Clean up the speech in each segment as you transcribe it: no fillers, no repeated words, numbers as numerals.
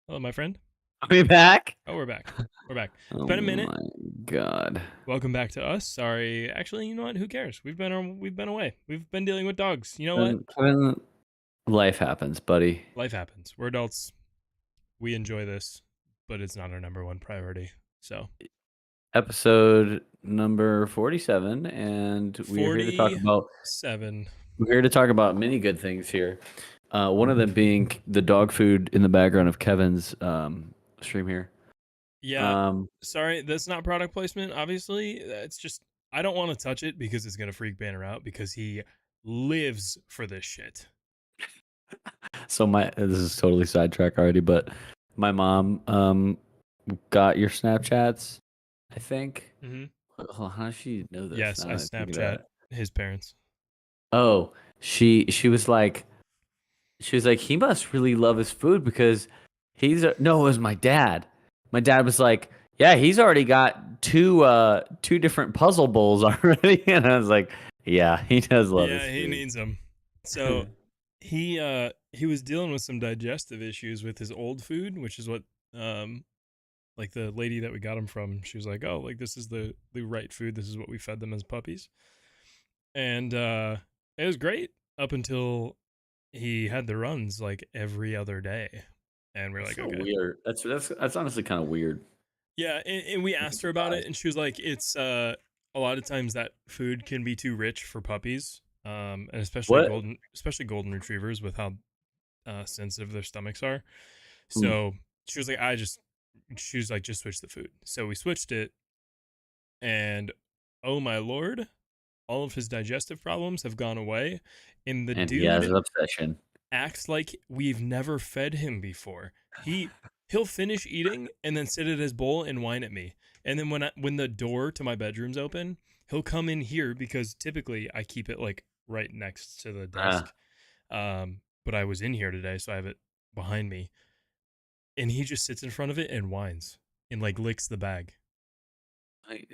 Hello, my friend. Are we back? Oh, we're back. We're back. It's Oh been a minute. my god. Welcome back to us. Sorry. Actually, you know what? Who cares? We've been away. We've been dealing with dogs. You know what? Kevin, life happens, buddy. Life happens. We're adults. We enjoy this, but it's not our number one priority. So, Episode number 47, and we are here to talk about 47. many good things here. One of them being the dog food in the background of Kevin's stream here. Yeah. Sorry, that's not product placement, obviously. It's just I don't want to touch it because it's going to freak Banner out because he lives for this shit. So this is totally sidetrack already, but my mom got your Snapchats, I think. Mm-hmm. How does she know this? Yes, I Snapchat his parents. Oh, she was like, he must really love his food because no, it was my dad. My dad was like, yeah, he's already got two different puzzle bowls already, and I was like, yeah, he does love his food. Yeah, he needs them. So he was dealing with some digestive issues with his old food, which is what like the lady that we got him from, she was like, oh, like this is the right food. This is what we fed them as puppies. And it was great up until he had the runs like every other day. And we're like, so okay. Weird. That's honestly kind of weird. Yeah, and we asked her about it, and she was like, it's a lot of times that food can be too rich for puppies, and especially golden retrievers with how sensitive their stomachs are. So she was like, just switch the food. So we switched it, and oh my lord, all of his digestive problems have gone away, and dude he has an obsession. Acts like we've never fed him before. He'll finish eating and then sit at his bowl and whine at me. And then when the door to my bedroom's open, he'll come in here because typically I keep it like right next to the desk. But I was in here today, so I have it behind me. And he just sits in front of it and whines and like licks the bag.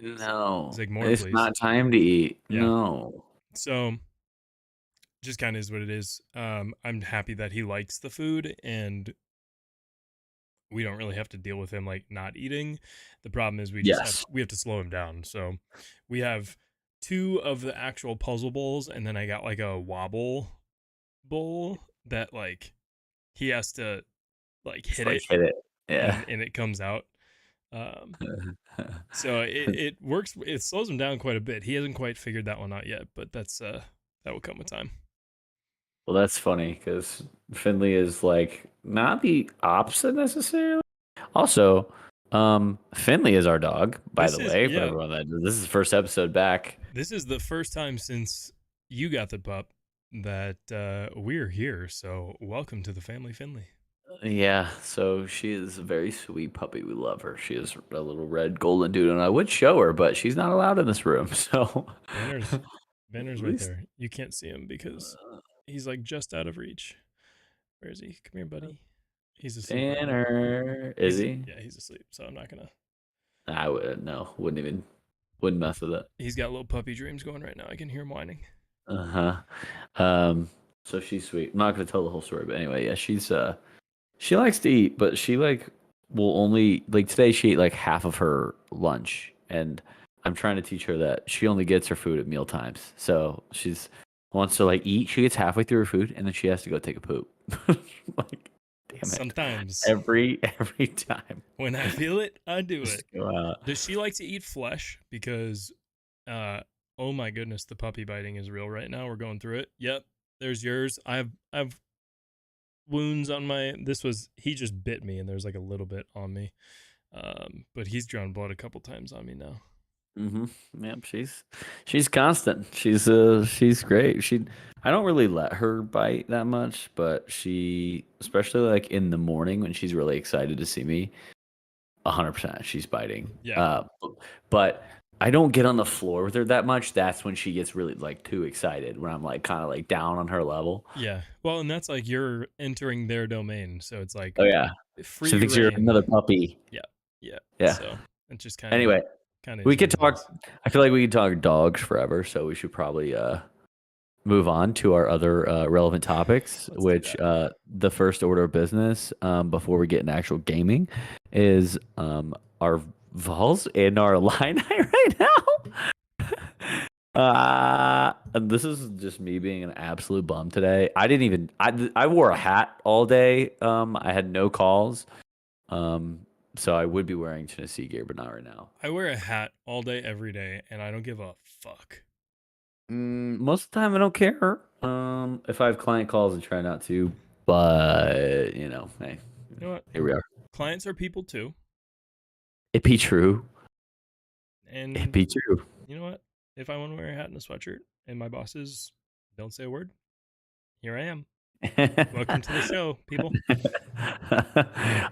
No, He's like, more, it's please. not time to eat. Yeah. No. So just kind of is what it is. I'm happy that he likes the food, and we don't really have to deal with him like not eating. The problem is we have to slow him down. So we have 2 of the actual puzzle bowls, and then I got like a wobble bowl that like he has to like hit it. Yeah. And it comes out. So it works. It slows him down quite a bit. He hasn't quite figured that one out yet, but that will come with time. Well, that's funny because Finley is like not the opposite necessarily. Also, Finley is our dog, by the way. For everyone this is the first episode back. This is the first time since you got the pup that we're here. So welcome to the family, Finley. Yeah, so she is a very sweet puppy. We love her. She is a little red golden dude, and I would show her, but she's not allowed in this room. So Banner's right there. You can't see him because he's like just out of reach. Where is he? Come here, buddy. He's asleep. Banner, is he? Yeah, he's asleep. So I'm not gonna. I wouldn't mess with it. He's got little puppy dreams going right now. I can hear him whining. So she's sweet. I'm not gonna tell the whole story, but anyway, yeah, she likes to eat, but she like will only like today she ate like half of her lunch, and I'm trying to teach her that she only gets her food at meal times. So she's wants to like eat, she gets halfway through her food, and then she has to go take a poop. Like, damn it! Sometimes every time when I feel it, I do it. Go out. Does she like to eat flesh? Because, oh my goodness, the puppy biting is real right now. We're going through it. Yep, there's yours. I've wounds on my. He just bit me, and there's like a little bit on me. But he's drawn blood a couple times on me now. Yep, she's constant. She's great. I don't really let her bite that much, but she, especially like in the morning when she's really excited to see me, 100% she's biting. Yeah. But I don't get on the floor with her that much. That's when she gets really like too excited, when I'm like kind of like down on her level. Yeah. Well, and that's like you're entering their domain, so it's like, oh yeah, free she thinks you're another puppy. Yeah. So it's just kind of anyway. We could talk. I feel like we could talk dogs forever, so we should probably move on to our other relevant topics, Let's do which that. the first order of business before we get into actual gaming is our Vols and our Illini right now. And this is just me being an absolute bum today. I didn't even I wore a hat all day. I had no calls. So I would be wearing Tennessee gear, but not right now. I wear a hat all day, every day, and I don't give a fuck. Most of the time, I don't care. If I have client calls, I try not to. But hey, You know what? here we are. Clients are people too. It be true. It And be true. you know what? If I want to wear a hat and a sweatshirt and my bosses don't say a word, here I am. Welcome to the show, people.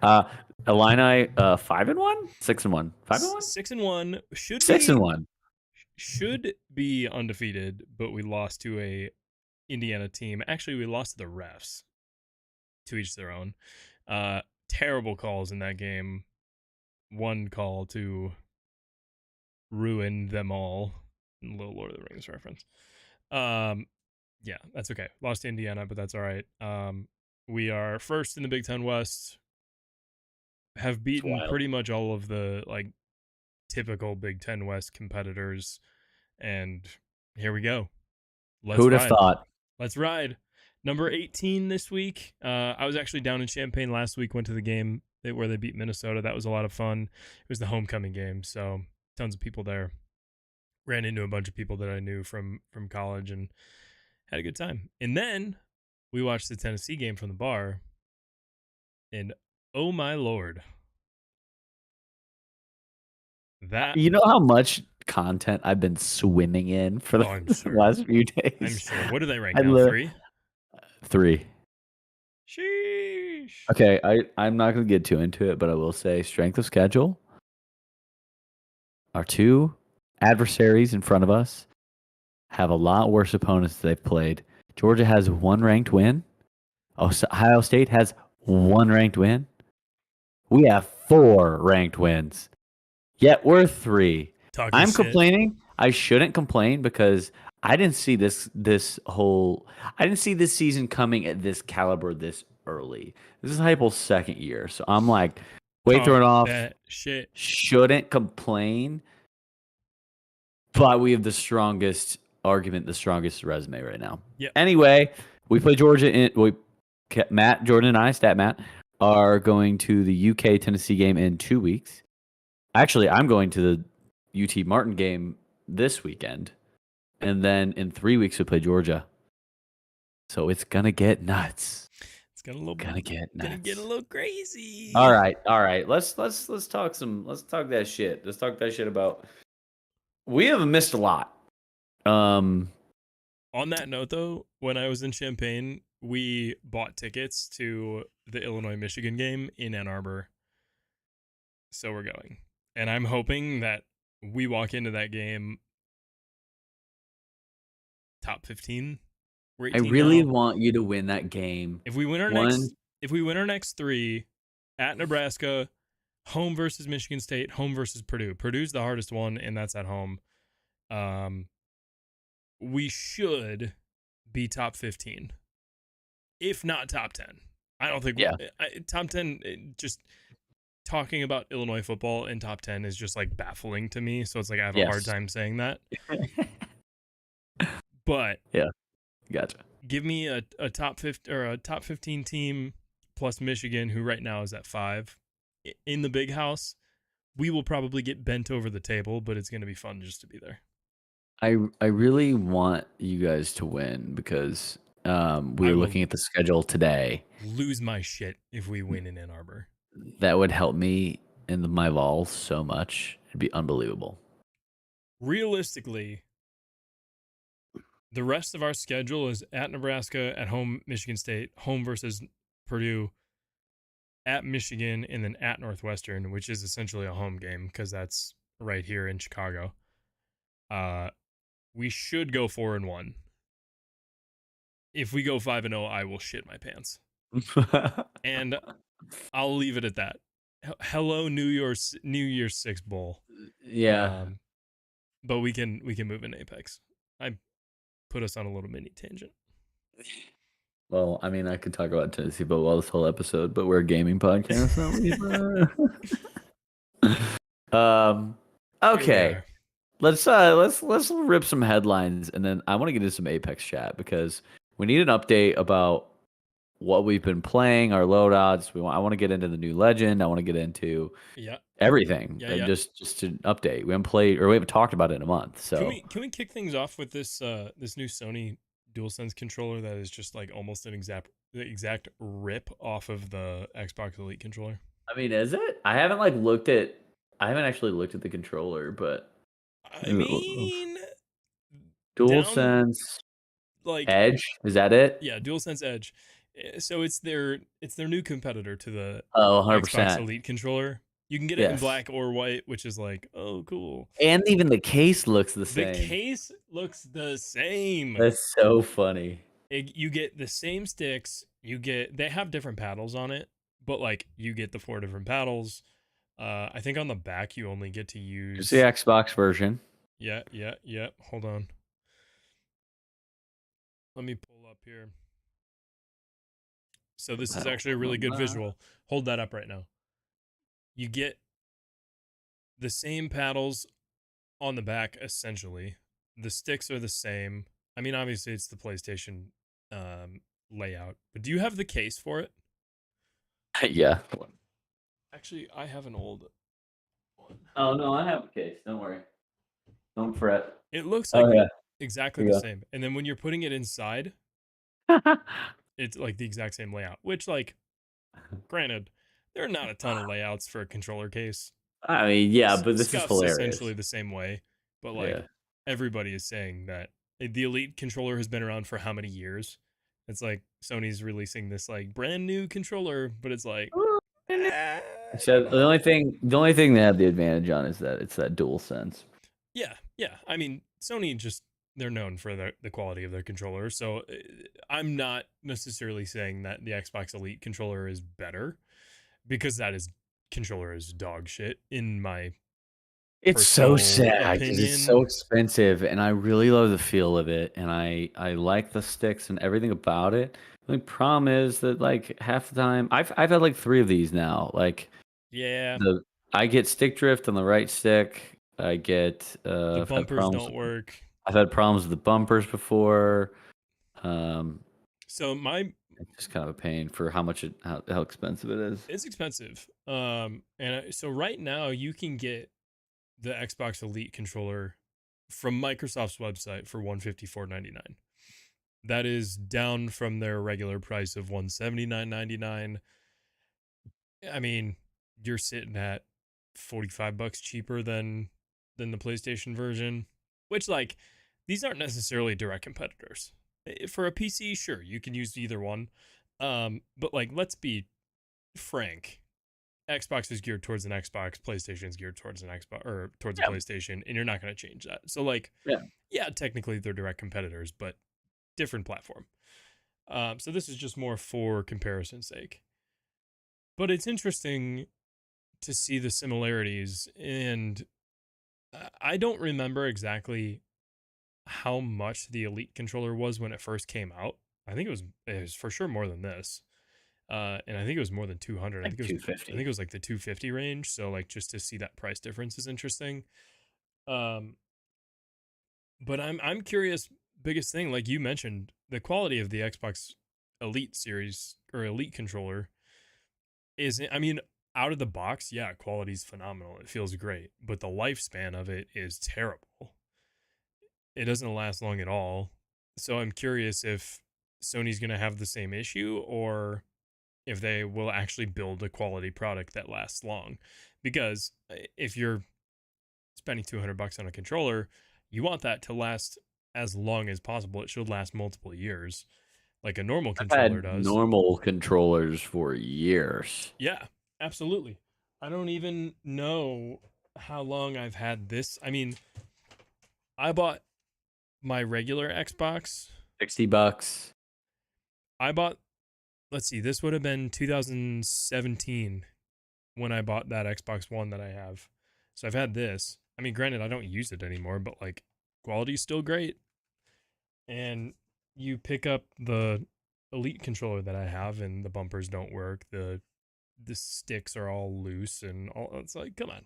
uh, Illini, 5-1, 6-1, 5-1, 6-1 six and one. should be undefeated, but we lost to a Indiana team. Actually, we lost to the refs. To each their own. Terrible calls in that game. One call to ruin them all. A little Lord of the Rings reference. Yeah, that's okay. Lost to Indiana, but that's all right. We are first in the Big Ten West. Have beaten pretty much all of the typical Big Ten West competitors, and here we go. Who would have thought? Let's ride. Number 18 this week. I was actually down in Champaign last week. Went to the game where they beat Minnesota. That was a lot of fun. It was the homecoming game, so tons of people there. Ran into a bunch of people that I knew from college and had a good time. And then we watched the Tennessee game from the bar, and oh my lord, that You know how much content I've been swimming in for the last few days? I'm sure. What do they rank now? 3? 3. Sheesh. Okay, I'm not going to get too into it, but I will say strength of schedule. Our two adversaries in front of us have a lot worse opponents they've played. Georgia has 1 ranked win. Ohio State has 1 ranked win. We have 4 ranked wins. Yet we're 3. I'm complaining. I shouldn't complain because I didn't see this season coming at this caliber this early. This is Heupel's second year. So I'm like, way thrown off. Shit. Shouldn't complain. But we have the strongest argument, the strongest resume right now. Yep. Anyway, we play Georgia Matt, Jordan, and I, Stat Matt, are going to the UK Tennessee game in 2 weeks. Actually, I'm going to the UT Martin game this weekend. And then in 3 weeks, we play Georgia. So it's going to get nuts. It's going to get a little crazy. All right. Let's talk that shit. Let's talk that shit about. We have missed a lot. On that note, though, when I was in Champaign, we bought tickets to the Illinois-Michigan game in Ann Arbor. So we're going. And I'm hoping that we walk into that game top 15. I really want you to win that game. If we win our next 3 at Nebraska, home versus Michigan State, home versus Purdue. Purdue's the hardest one, and that's at home. We should be top 15, if not top 10. I don't think top 10. Just talking about Illinois football in top 10 is just baffling to me. So it's I have a hard time saying that. But yeah, gotcha. Give me a top 15 or a top 15 team plus Michigan, who right now is at 5 in the big house. We will probably get bent over the table, but it's going to be fun just to be there. I really want you guys to win because we were looking at the schedule today. Lose my shit if we win in Ann Arbor. That would help me in my Vols so much. It'd be unbelievable. Realistically, the rest of our schedule is at Nebraska, at home Michigan State, home versus Purdue, at Michigan, and then at Northwestern, which is essentially a home game because that's right here in Chicago. We should go 4-1. If we go 5-0, I will shit my pants. And I'll leave it at that. Hello, New Year's 6 bowl. Yeah. But we can move in Apex. put us on a little mini tangent. Well, I mean, I could talk about Tennessee football this whole episode, but we're a gaming podcast, aren't we? Here we Okay. are. Let's rip some headlines, and then I want to get into some Apex chat because we need an update about what we've been playing, our loadouts. I want to get into the new legend. I want to get into everything, and just to update. We haven't played or we haven't talked about it in a month. So can we kick things off with this this new Sony DualSense controller that is just like almost the exact rip off of the Xbox Elite controller? I mean, is it? I haven't actually looked at the controller, but I mean, DualSense like Edge, is that it? Yeah, DualSense Edge. So it's their new competitor to the 100%. Xbox Elite controller. You can get it in black or white, which is like, oh, cool. And even the case looks the same. The case looks the same. That's so funny. You get the same sticks. They have different paddles on it, but like you get the 4 different paddles. I think on the back you only get to use it's the Xbox version. Yeah. Hold on. Let me pull up here. So this is actually a really good visual. Hold that up right now. You get the same paddles on the back, essentially. The sticks are the same. I mean, obviously, it's the PlayStation layout. But do you have the case for it? Yeah. Actually, I have an old one. Oh, no, I have a case. Don't worry. Don't fret. It looks like exactly the same. And then when you're putting it inside, it's like the exact same layout. Which, like, granted, there are not a ton of layouts for a controller case. I mean, yeah, but this is hilarious. Essentially the same way, but like everybody is saying that the Elite controller has been around for how many years? It's like Sony's releasing this like brand new controller, but it's like so the only thing they have the advantage on is that it's that DualSense. Yeah. I mean, Sony they're known for the quality of their controller, so I'm not necessarily saying that the Xbox Elite controller is better, because controller is dog shit in my It's so sad because it's so expensive, and I really love the feel of it, and I like the sticks and everything about it. The only problem is that like half the time I've had like 3 of these now. Like I get stick drift on the right stick. I get the bumpers don't work. I've had problems with the bumpers before. So it's just kind of a pain for how expensive it is. It's expensive. And so right now you can get the Xbox Elite controller from Microsoft's website for $154.99. That is down from their regular price of $179.99. I mean, you're sitting at $45 cheaper than the PlayStation version, which like these aren't necessarily direct competitors. For a PC, sure, you can use either one. But like, let's be frank. Xbox is geared towards an Xbox, PlayStation is geared towards an Xbox or towards a PlayStation, and you're not going to change that. So like, technically they're direct competitors, but different platform. So this is just more for comparison's sake. But it's interesting to see the similarities, and I don't remember exactly how much the Elite controller was when it first came out. I think it was for sure more than this. And I think it was more than 200. Like 250. I think it was like the 250 range. So like just to see that price difference is interesting. But I'm curious. Biggest thing, like you mentioned, the quality of the Xbox Elite series or Elite controller is, I mean, out of the box, quality's phenomenal. It feels great, but the lifespan of it is terrible. It doesn't last long at all. So I'm curious if Sony's going to have the same issue, or if they will actually build a quality product that lasts long. Because if you're spending $200 on a controller, you want that to last as long as possible. It should last multiple years, like a normal controller does. Normal controllers for years. Yeah, absolutely. I don't even know how long I've had this. I mean, I bought my regular Xbox. $60. I bought, let's see, this would have been 2017 when I bought that Xbox One that I have. So I've had this. I mean, granted, I don't use it anymore, but like quality's still great. and you pick up the Elite controller that I have, and the bumpers don't work. The sticks are all loose, and all. It's like, come on,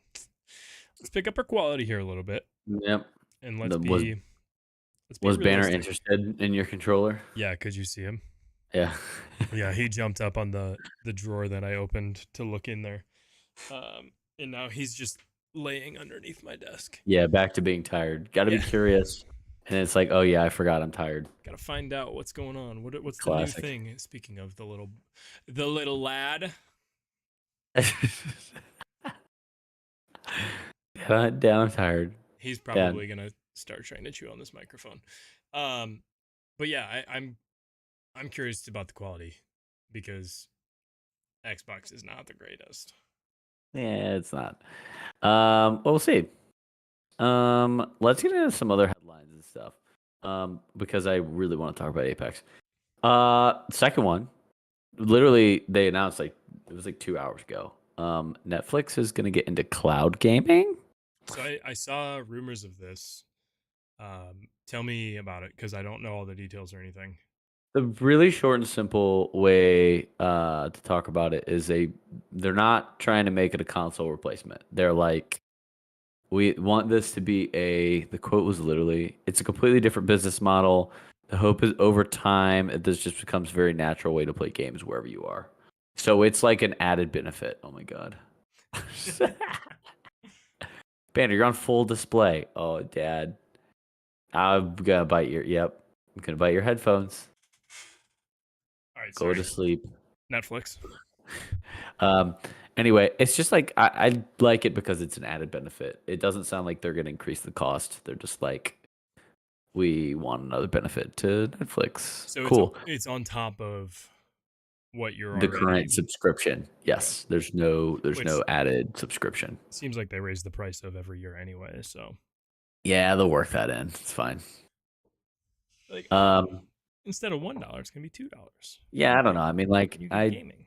let's pick up our quality here a little bit, Yep. and The, was let's be was Banner realistic. interested in your controller? Yeah, could you see him? Yeah. Yeah, he jumped up on the drawer that I opened to look in there, and now he's just laying underneath my desk. Yeah, back to being tired. Got to be Yeah, curious. And it's like, oh yeah, I forgot I'm tired. gotta find out what's going on. What's the new Classic. thing? Speaking of the little lad. Down tired. He's Yeah. probably gonna start trying to chew on this microphone. Um, but yeah, I'm curious about the quality because Xbox is not the greatest. Yeah, it's not. Well, we'll see. Let's get into some other headlines and stuff. Because I really want to talk about Apex. Second one, literally, they announced like it was like 2 hours ago. Netflix is gonna get into cloud gaming. So I saw rumors of this. Tell me about it because I don't know all the details or anything. The really short and simple way to talk about it is they're not trying to make it a console replacement. They're like, we want this to be the quote was literally, it's a completely different business model. The hope is over time, this just becomes a very natural way to play games wherever you are. So it's like an added benefit. Oh my God. Banner, you're on full display. Oh, Dad. I'm gonna bite yep. I'm gonna bite your headphones. All right, Go sorry. to sleep. Netflix. Um, anyway, it's just like I like it because it's an added benefit. It doesn't sound like they're going to increase the cost. They're just like, we want another benefit to Netflix. So Cool. it's on top of what you're The already. current subscription. Okay. Yes. There's Which no added subscription. seems like they raise the price of every year anyway. So Yeah, they'll work that in. It's fine. like, Um, instead of $1, it's gonna be $2. yeah, I don't know. I mean, like You get gaming.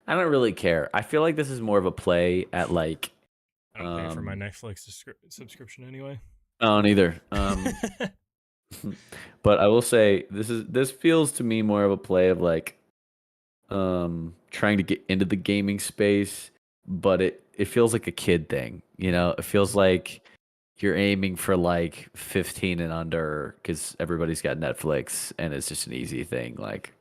I don't really care. I feel like this is more of a play at like I don't pay for my Netflix subscription anyway. I don't either. But I will say this feels to me more of a play of like trying to get into the gaming space, but it feels like a kid thing, you know? It feels like you're aiming for like 15 and under because everybody's got Netflix and it's just an easy thing. Like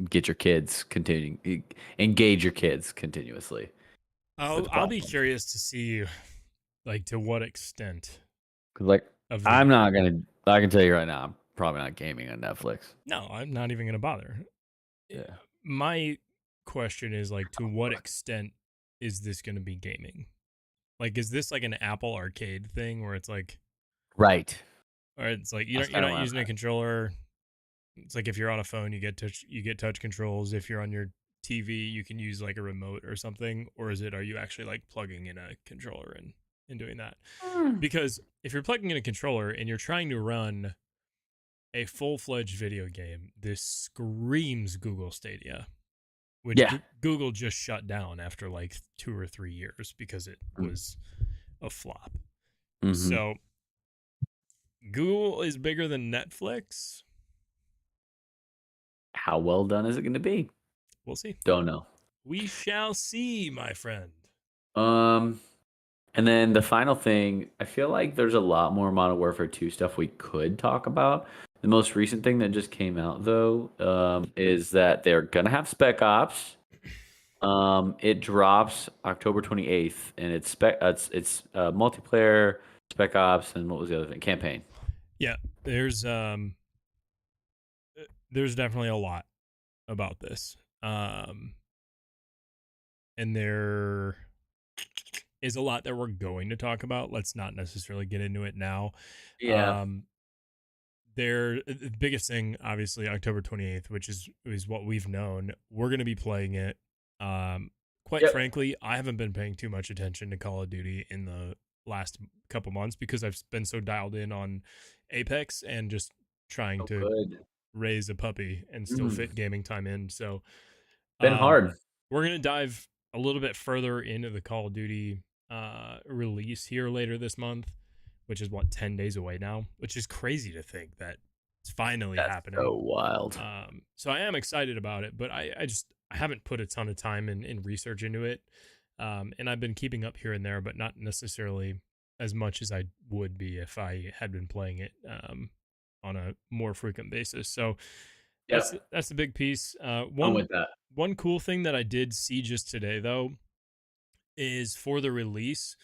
get your kids continuing engage your kids continuously. I'll be curious to see like to what extent. Cause like I'm not gonna. I can tell you right now, I'm probably not gaming on Netflix. No, I'm not even gonna bother. Yeah. My question is like, to what extent is this gonna be gaming? Like, is this like an Apple Arcade thing where it's like, Right. or it's like you're not using a controller. It's like if you're on a phone, you get touch controls. If you're on your TV, you can use like a remote or something. Or is it, are you actually like plugging in a controller and doing that? Because if you're plugging in a controller and you're trying to run a full-fledged video game, this screams Google Stadia, which Google just shut down after like 2 or 3 years because it was a flop. Mm-hmm. So Google is bigger than Netflix. How well done is it going to be? We'll see. Don't know. We shall see, my friend. And then the final thing, I feel like there's a lot more Modern Warfare 2 stuff we could talk about. The most recent thing that just came out, though, is that they're going to have Spec Ops. It drops October 28th, and it's multiplayer, Spec Ops, and what was the other thing? Campaign. Yeah, there's definitely a lot about this. And there is a lot that we're going to talk about. Let's not necessarily get into it now. Yeah. The biggest thing, obviously, October 28th, which is what we've known. We're going to be playing it. Quite frankly, I haven't been paying too much attention to Call of Duty in the last couple months because I've been so dialed in on Apex and just trying to raise a puppy and still fit gaming time in. So been hard. We're going to dive a little bit further into the Call of Duty release here later this month, which is 10 days away now, which is crazy to think that It's finally That's happening. so wild. So I am excited about it, but I haven't put a ton of time in research into it. And I've been keeping up here and there, but not necessarily as much as I would be if I had been playing it on a more frequent basis. So Yep, that's a big piece. I'm with that. One cool thing that I did see just today though is for the release.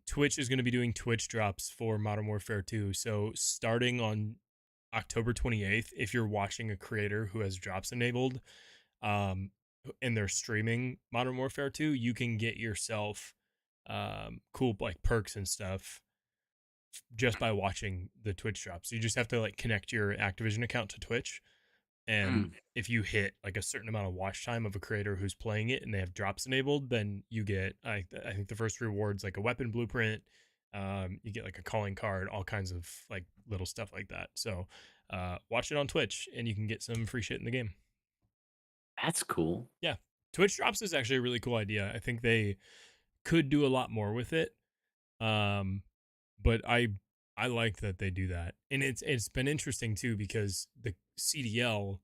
Twitch is going to be doing Twitch drops for Modern Warfare 2. So starting on October 28th, if you're watching a creator who has drops enabled, um, and they're streaming Modern Warfare 2, you can get yourself cool like perks and stuff just by watching the Twitch drops. You just have to like connect your Activision account to Twitch, and Mm. if you hit like a certain amount of watch time of a creator who's playing it and they have drops enabled, then you get I think the first reward's like a weapon blueprint. You get like a calling card, all kinds of like little stuff like that. So watch it on Twitch and you can get some free shit in the game. That's cool. Yeah. Twitch drops is actually a really cool idea. I think they could do a lot more with it. Um, but I like that they do that. And it's been interesting too because the CDL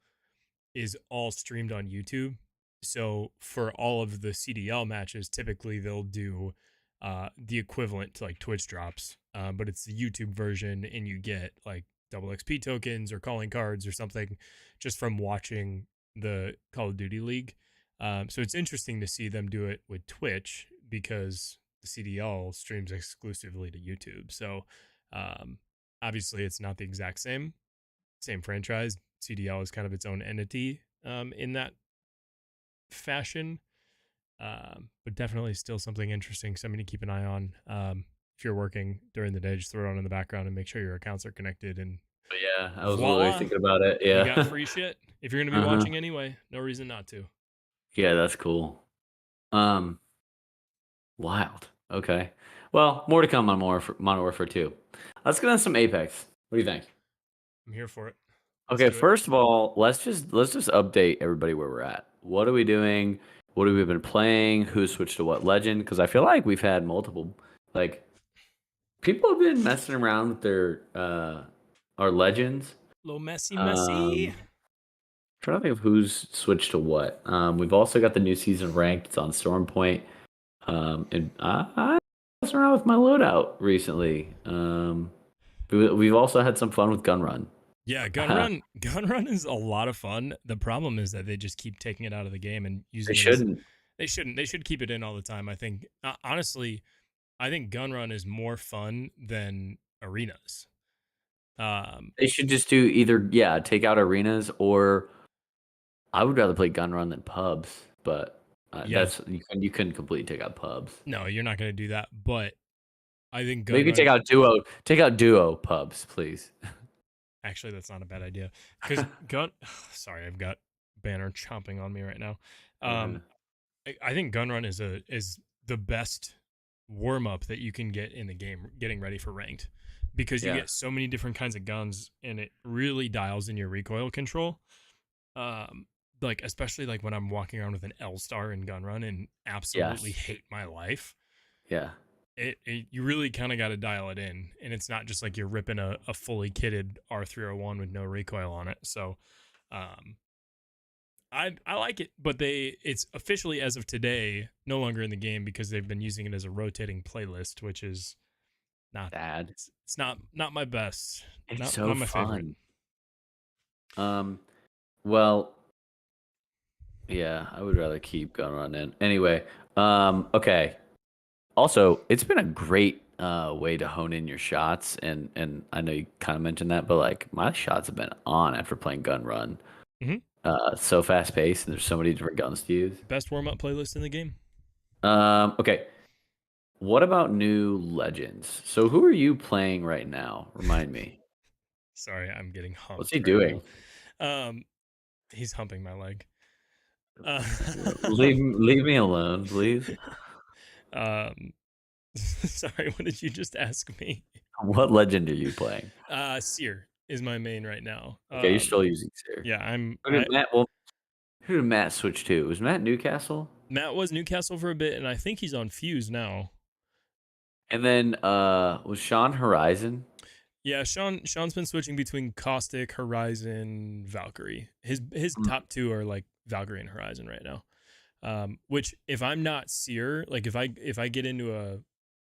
is all streamed on YouTube. So for all of the CDL matches, typically they'll do the equivalent to like Twitch drops, but it's the YouTube version, and you get like double XP tokens or calling cards or something just from watching the Call of Duty League. So it's interesting to see them do it with Twitch because the CDL streams exclusively to YouTube. So um, obviously it's not the exact same franchise. CDL is kind of its own entity in that fashion, but definitely still something interesting. Something to keep an eye on. If you're working during the day, just throw it on in the background and make sure your accounts are connected. And But yeah, I was literally voila, thinking about it. you got Yeah. free shit. If you're going to be Uh-huh. watching anyway, no reason not to. Yeah, that's cool. Um, Wild. Okay. Well, more to come on Modern Warfare 2. Let's get on some Apex. What do you think? I'm here for it. Let's Okay, do it. first of all, let's just update everybody where we're at. What are we doing? What have we been playing? Who switched to what legend? Because I feel like we've had multiple, like, people have been messing around with their our legends. Little messy. Trying to think of who's switched to what. We've also got the new season ranked. It's on Stormpoint. And I messing around with my loadout recently. We've also had some fun with Gun Run. Yeah, gun run is a lot of fun. The problem is that they just keep taking it out of the game and They using it as shouldn't. they shouldn't. They should keep it in all the time. I think honestly, I think gun run is more fun than arenas. Um, They should just do either, yeah, take out arenas, or I would rather play Gun Run than pubs. But yeah, that's you couldn't completely take out pubs. no, you're not going to do that. But I think gun Maybe run. take out duo pubs, please. Actually, that's not a bad idea because gun. Sorry, I've got banner chomping on me right now. Uh, I think gun run is the best warm up that you can get in the game, getting ready for ranked, because you yeah, get so many different kinds of guns, and it really dials in your recoil control. Um, like especially like when I'm walking around with an L star in gun run and absolutely yes, hate my life. yeah. It you really kind of got to dial it in, and it's not just like you're ripping a fully kitted R301 with no recoil on it. So, um, I like it, but it's officially as of today no longer in the game because they've been using it as a rotating playlist, which is not Dad, it's not my best, it's not so my favorite. fun. Um, well, yeah, I would rather keep Gun Run in. Anyway, okay. Also, it's been a great way to hone in your shots, and I know you kind of mentioned that, but like my shots have been on after playing Gun Run. Mm-hmm. So fast paced, and there's so many different guns to use. Best warm up playlist in the game. Okay. What about new legends? So who are you playing right now? Remind me. Sorry, I'm getting What's humped he right doing? now. He's humping my leg. Uh, Leave me alone, please. um, sorry, what did you just ask me? What legend are you playing? Seer is my main right now. Okay, you're still using Seer. Yeah, Who did Matt switch to? Was Matt Newcastle? Matt was Newcastle for a bit, and I think he's on Fuse now. And then was Sean Horizon? Yeah, Sean's been switching between Caustic, Horizon, Valkyrie. His top two are like Valkyrie and Horizon right now. Which if I'm not Seer, like if I get into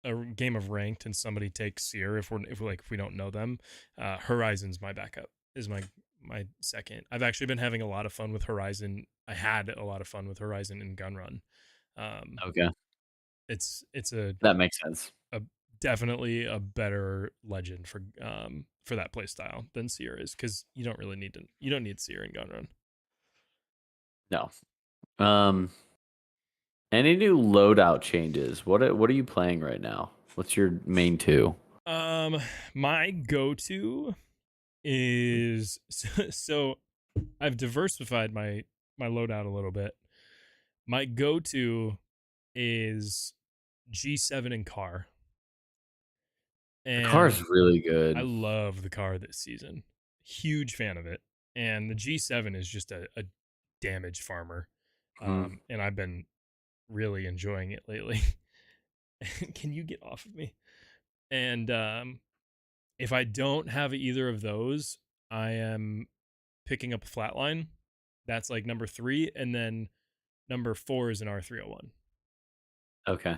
a game of ranked and somebody takes Seer, if we don't know them, Horizon's my backup. Is my second. I've actually been having a lot of fun with Horizon. I had a lot of fun with Horizon and Gunrun. Okay, It's that makes sense. a definitely a better legend for that play style than Seer is, because you don't need Seer in Gunrun. No. Any new loadout changes? What are you playing right now? What's your main two? My go-to is so I've diversified my loadout a little bit. My go-to is G7 and car. The car And is really I good. love the car this season. Huge fan of it. And the G7 is just a damage farmer. Mhm. And I've been really enjoying it lately. Can you get off of me? And if I don't have either of those, I am picking up a flatline. That's like number 3, and then number 4 is an R301. Okay.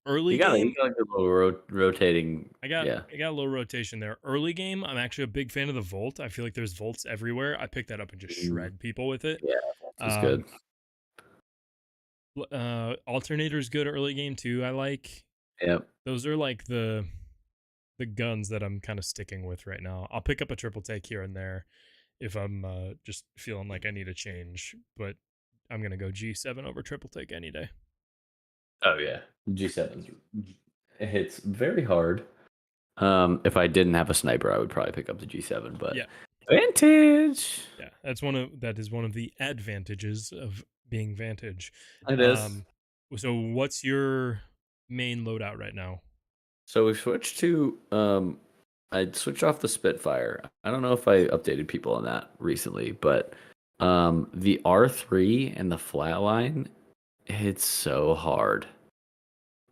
Early You game, got like a little rotating. Yeah. I got a little rotation there. Early game, I'm actually a big fan of the Volt. I feel like there's Volts everywhere. I pick that up and just Mhm. shred people with it. Yeah, that's Um, good. Alternator's good early game too. I like Yep. those are like the guns that I'm kind of sticking with right now. I'll pick up a triple take here and there if I'm just feeling like I need a change, but I'm gonna go G7 over triple take any day. Oh yeah. G7's it hits very hard. If I didn't have a sniper, I would probably pick up the G7, but Yeah, Vantage. yeah, that is one of the advantages of being Vantage. It is. Um, so what's your main loadout right now? So we switched to I switched off the Spitfire. I don't know if I updated people on that recently, but the R3 and the flatline hits so hard.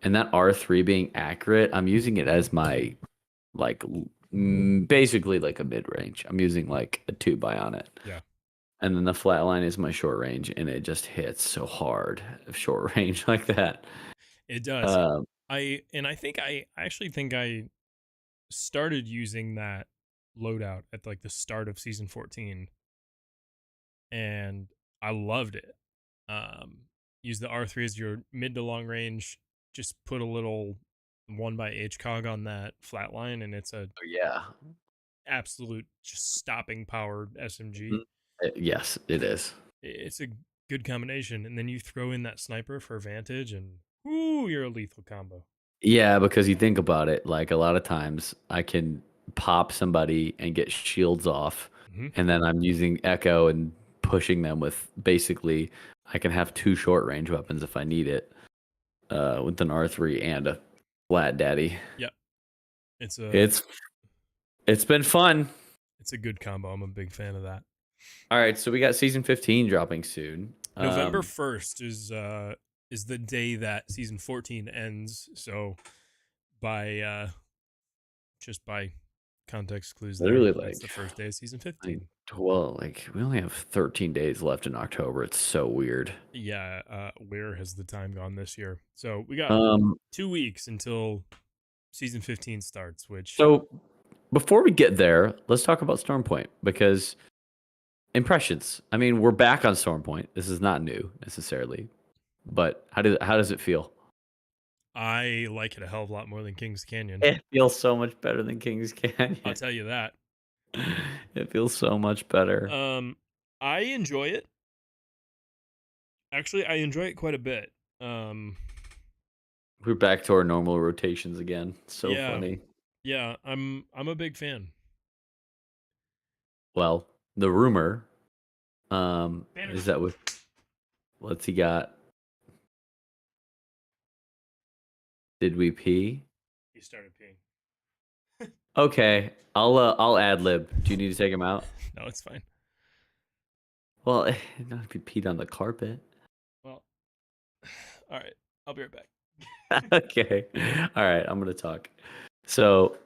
And that R3 being accurate, I'm using it as my like basically like a mid range. I'm using like a 2 by on it. Yeah, And then the flatline is my short range, and it just hits so hard short range like that. it does. Um, I think I actually think I started using that loadout at like the start of season 14, and I loved it. Use the R3 as your mid to long range. Just put a little 1x HCOG on that flatline, and it's a yeah. absolute just stopping power SMG. Mhm. Yes, it is. It's a good combination, and then you throw in that sniper for Vantage, and ooh, you're a lethal combo. Yeah, because you think about it, like a lot of times I can pop somebody and get shields off, Mm-hmm. and then I'm using Echo and pushing them with basically I can have 2 short range weapons if I need it, with an R3 and a flat daddy. Yep, it's a It's it's been fun. it's a good combo. I'm a big fan of that. All right, so we got season 15 dropping soon. November 1st is the day that season 14 ends. So by just by context clues there, Literally that's the like first day of season like 15. like we only have 13 days left in October. It's so weird. Yeah, where has the time gone this year? So we got Um, 2 weeks until season 15 starts, which so before we get there, let's talk about Stormpoint because impressions. I mean, we're back on Stormpoint. This is not new necessarily, but how does it feel? I like it a hell of a lot more than Kings Canyon. It feels so much better than Kings I'll Canyon. tell you that. It feels so much better. Um, I enjoy it. Actually, I enjoy it quite a bit. We're back to our normal rotations again. So Yeah, funny. yeah, I'm a big fan. Well, the rumor Banner. is that with what's he got? Did we pee? He started peeing. Okay, I'll ad lib. Do you need to take him out? No, it's fine. Well, not if you peed on the carpet. Well, all right. I'll be right back. Okay. All right, I'm gonna talk. So,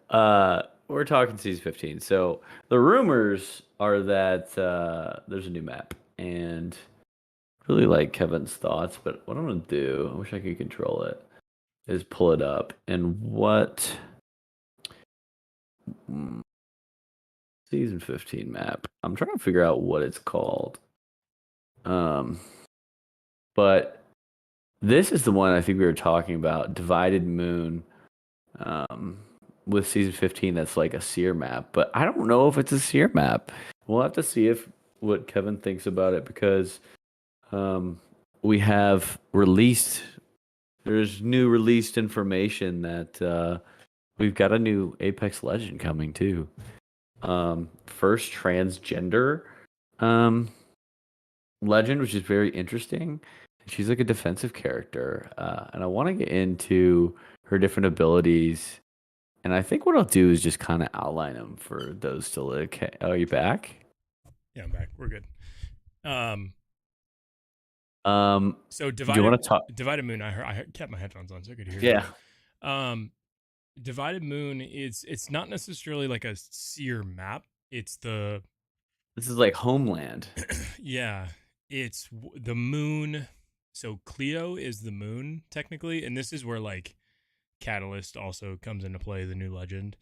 we're talking season 15. So the rumors are that there's a new map, and really like Kevin's thoughts. But what I'm gonna do, I wish I could control it, is pull it up. And what mm, season 15 map? I'm trying to figure out what it's called. Um, but this is the one I think we were talking about, Divided Moon. Um, with season 15, that's like a seer map, but I don't know if it's a seer map. We'll have to see if what Kevin thinks about it because we have released. There's new released information that we've got a new Apex Legend coming too. First transgender um, legend, which is very interesting. She's like a defensive character, and I want to get into her different abilities. And I think what I'll do is just kind of outline them for those to look. Oh, are you back? Yeah, I'm back. We're good. So Do you want to talk? Divided Moon. I kept my headphones on so I could hear Yeah, you. Divided Moon it's not necessarily like a seer map. It's the this is like Homeland. yeah, it's the moon. So Cleo is the moon technically, and this is where like Catalyst also comes into play, the new legend.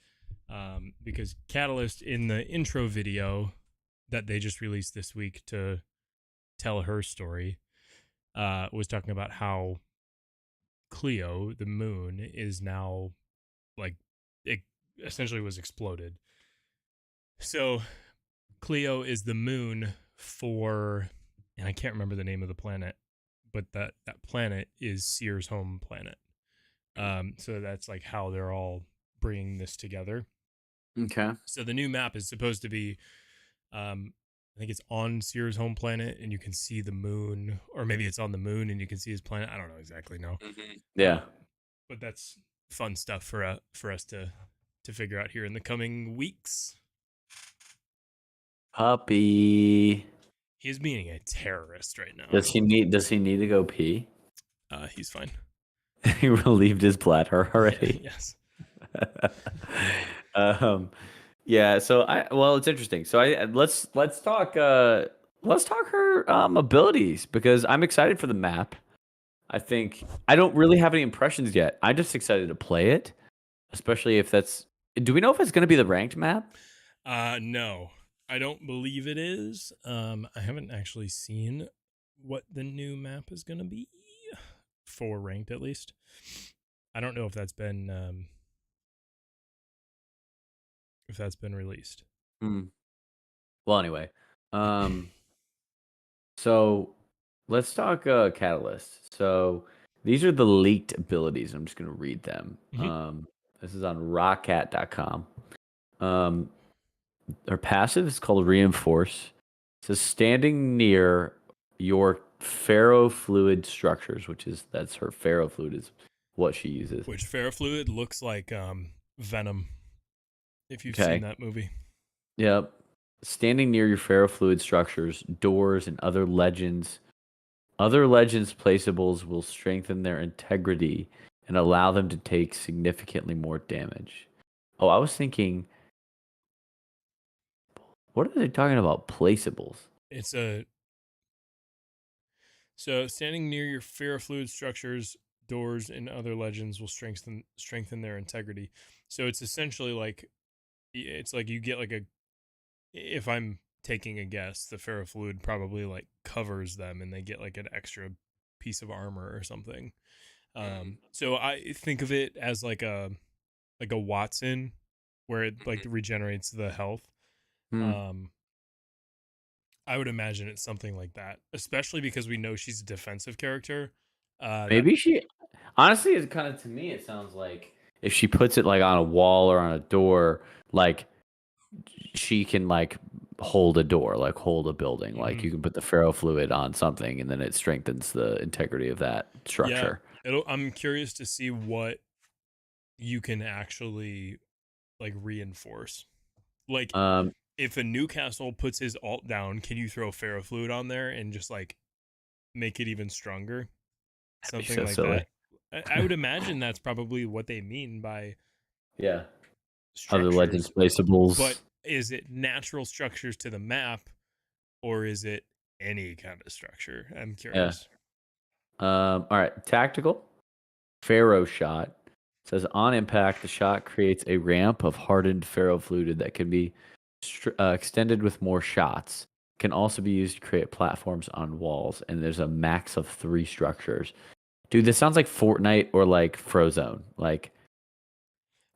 Because Catalyst in the intro video that they just released this week to tell her story was talking about how Cleo, the moon, is now like it essentially was exploded. So Cleo is the moon for, and I can't remember the name of the planet, but that planet is Seer's home planet. So that's like how they're all bringing this together. Okay. So the new map is supposed to be, I think it's on Seer's home planet, and you can see the moon, or maybe it's on the moon and you can see his planet. I don't know exactly. No. Yeah. But that's fun stuff for us to figure out here in the coming weeks. Puppy. He's being a terrorist right now. Does he need to go pee? He's fine. He relieved his bladder already. Yes. Yeah, so it's interesting. So let's talk her abilities because I'm excited for the map. I think I don't really have any impressions yet. I'm just excited to play it, especially if that's. Do we know if it's going to be the ranked map? No, I don't believe it is. I haven't actually seen what the new map is going to be for ranked, at least. I don't know if that's been released. Well, anyway, so let's talk Catalyst. So these are the leaked abilities. I'm just going to read them. Mm-hmm. This is on rockcat.com. Her passive is called Reinforce. It says standing near your ferrofluid structures, that's her ferrofluid is what she uses. Which ferrofluid looks like Venom, if you've Okay. seen that movie. Yep. Standing near your ferrofluid structures, doors, and other legends placeables will strengthen their integrity and allow them to take significantly more damage. Oh, I was thinking, what are they talking about? Placeables. So standing near your ferrofluid structures, doors, and other legends will strengthen their integrity. So it's essentially like it's like you get like a, if I'm taking a guess, the ferrofluid probably like covers them and they get like an extra piece of armor or something. So I think of it as like a Watson where it like regenerates the health. I would imagine it's something like that, especially because we know she's a defensive character. Maybe she honestly it kind of to me it sounds like if she puts it like on a wall or on a door, like she can like hold a door, like hold a building. Mm-hmm. Like you can put the ferrofluid on something and then it strengthens the integrity of that structure. Yeah, I'm curious to see what you can actually like reinforce. Like if a Newcastle puts his alt down, can you throw ferrofluid on there and just like make it even stronger? Something so like silly. that. I would imagine that's probably what they mean by Yeah. Other Legends structures, but placeables. is it natural structures to the map, or is it any kind of structure? I'm Yeah. curious. All right. Tactical. Pharaoh shot. It says on impact, the shot creates a ramp of hardened ferrofluid that can be extended with more shots. Can also be used to create platforms on walls, and there's a max of 3 structures. Dude, this sounds like Fortnite or like Frozone. Like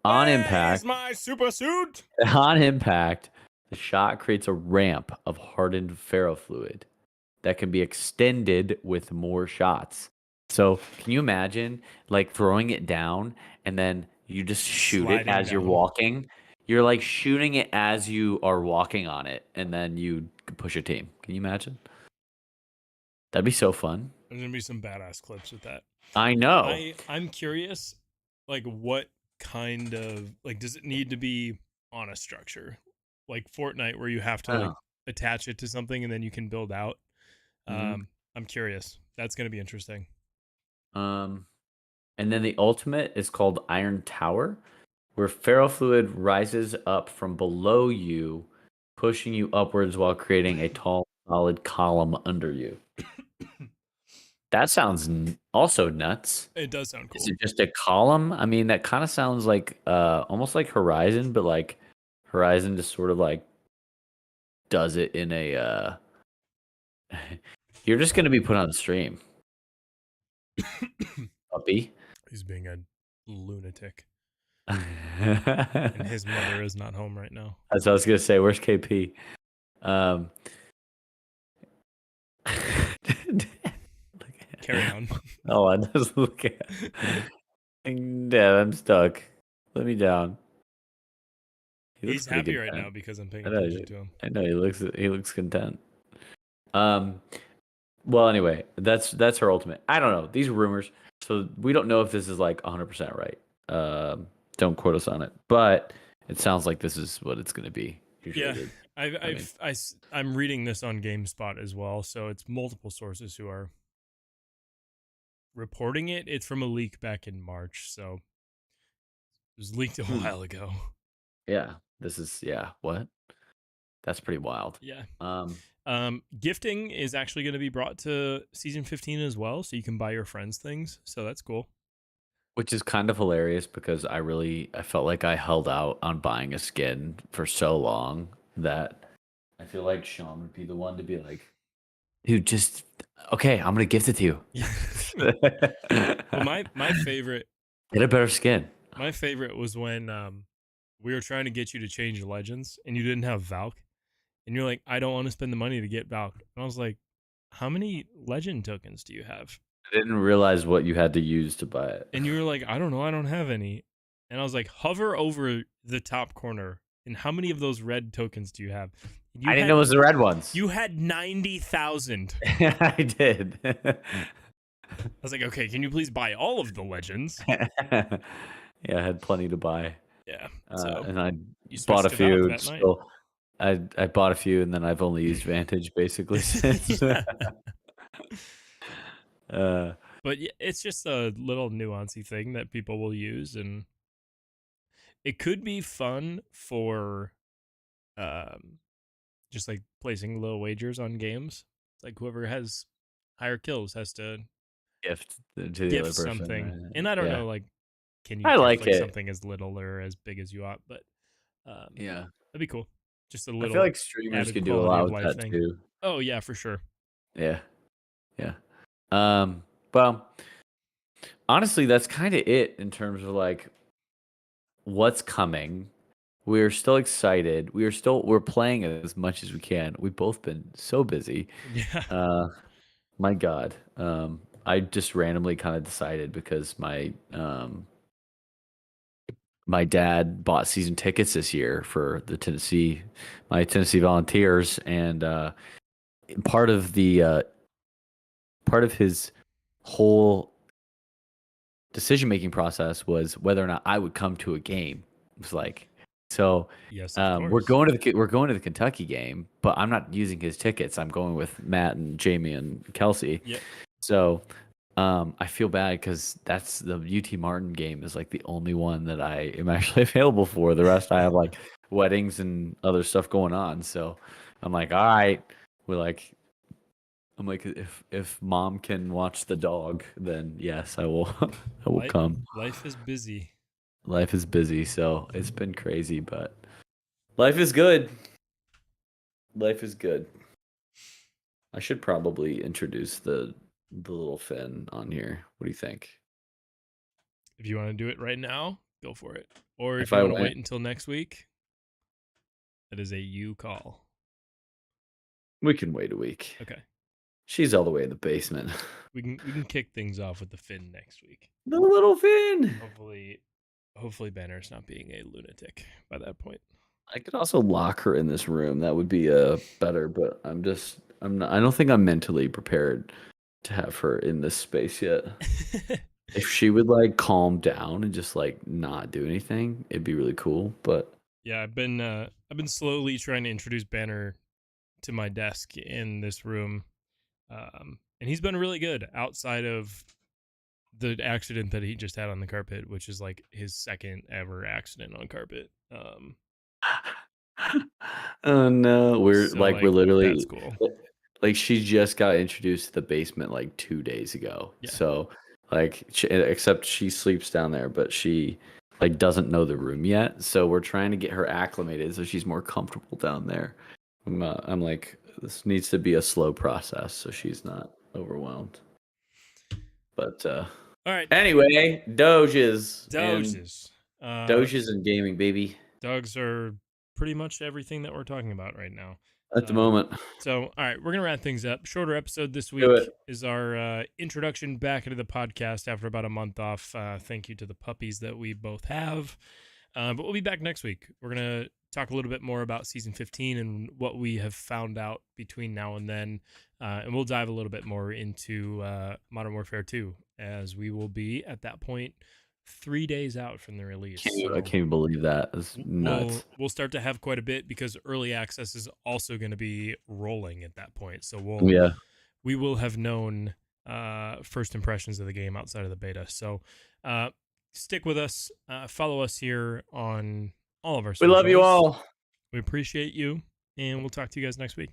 on Where is impact, my super suit? on impact, the shot creates a ramp of hardened ferrofluid that can be extended with more shots. So, can you imagine like throwing it down and then you just shoot it Sliding as you're down. walking? You're like shooting it as you are walking on it, and then you push a team. Can you imagine? That'd be so fun. There's gonna be some badass clips with that. I know. I'm curious, like what kind of like does it need to be on a structure, like Fortnite, where you have to like Oh. attach it to something and then you can build out? Mhm. I'm curious. That's gonna be interesting. Um, and then the ultimate is called Iron Tower, where ferrofluid rises up from below you, pushing you upwards while creating a tall, solid column under you. That sounds also nuts. It does sound Is cool. it just a column? I mean, that kind of sounds like almost like Horizon, but like Horizon just sort of like does it in a you're just gonna be put on stream, puppy. He's being a lunatic, and his mother is not home right now. As I was gonna say, where's KP? Um, Carry on. oh, I just look at. Dad, I'm stuck. Let me down. He looks He's pretty happy right content. now because I'm paying I know. attention to him. I know he looks content. Um. Well, anyway, that's her ultimate. I don't know. These are rumors, so we don't know if this is like 100% right. Don't quote us on it, but it sounds like this is what it's going to be. Usually, Yeah, I'm reading this on GameSpot as well, so it's multiple sources who are reporting it. It's from a leak back in March, so it was leaked a while ago. Yeah, this is What? That's pretty wild. Yeah. Um, Gifting is actually going to be brought to season 15 as well, so you can buy your friends things. So that's cool. which is kind of hilarious because I felt like I held out on buying a skin for so long that I feel like Sean would be the one to be like, dude, just okay, I'm gonna gift it to you. Yeah. Well, my favorite Get a better skin. was when we were trying to get you to change legends and you didn't have Valk, and you're like, I don't want to spend the money to get Valk, and I was like, how many legend tokens do you have? I didn't realize what you had to use to buy it. And you were like, I don't know, I don't have any. And I was like, hover over the top corner, and how many of those red tokens do you have? I didn't know it was the red ones. You had 90,000. I did. I was like, okay, can you please buy all of the legends? Yeah, I had plenty to buy. Yeah. So And I you bought a switched to Valk few. that night. Still, I bought a few, and then I've only used Vantage basically since. But yeah, it's just a little nuancy thing that people will use, and it could be fun for just like placing little wagers on games. It's like whoever has higher kills has to gift to the gift other person. something. Right? And I don't Yeah, know, like, can you I gift like like it. something as little or as big as you want? But Yeah, that'd be cool. Just a I feel little like streamers added could do a quality lot of with life that thing. too. Oh yeah, for sure. Yeah, yeah. Well, honestly, that's kind of it in terms of like what's coming. We're still excited. We're playing as much as we can. We've both been so busy. Yeah. My God. I just randomly kind of decided because my dad bought season tickets this year for my Tennessee Volunteers, and part of the part of his whole decision making process was whether or not I would come to a game. It was like, so Yes, of course. we're going to the Kentucky game, but I'm not using his tickets. I'm going with Matt and Jamie and Kelsey. Yep. So I feel bad because that's the UT Martin game is like the only one that I am actually available for. The rest I have like weddings and other stuff going on. So I'm like, all right, we're like, I'm like, if mom can watch the dog, then yes, I will. I will come. Life is busy. Life is busy, so it's been crazy, but life is good. Life is good. I should probably introduce the little Finn on here. What do you think? If you want to do it right now, go for it. Or if If you I want to went, wait until next week, that is a you call. we can wait a week. Okay. She's all the way in the basement. We can kick things off with the Finn next week. The little Finn. Hopefully Banner's not being a lunatic by that point. I could also lock her in this room. That would be better, but I'm not, I don't think I'm mentally prepared to have her in this space yet. If she would like calm down and just like not do anything, it'd be really cool. But yeah, I've been slowly trying to introduce Banner to my desk in this room, and he's been really good outside of the accident that he just had on the carpet, which is like his second ever accident on carpet. oh no, we're So like we're like literally that's cool. like she just got introduced to the basement like 2 days ago. Yeah. So like except she sleeps down there, but she like doesn't know the room yet. So we're trying to get her acclimated so she's more comfortable down there. I'm like, this needs to be a slow process so she's not overwhelmed. But all right. Anyway, Doges and gaming, baby. Dogs are pretty much everything that we're talking about right now At the moment. So, all right, we're going to wrap things up. Shorter episode this Do week it. is our introduction back into the podcast after about a month off. Thank you to the puppies that we both have. But we'll be back next week. We're going to talk a little bit more about season 15 and what we have found out between now and then. And we'll dive a little bit more into Modern Warfare 2, as we will be at that point 3 days out from the release. I can't believe that. It's nuts. We'll start to have quite a bit because early access is also going to be rolling at that point. So we will have known first impressions of the game outside of the beta. So stick with us. Follow us here on all of our socials. We love you all. We appreciate you, and we'll talk to you guys next week.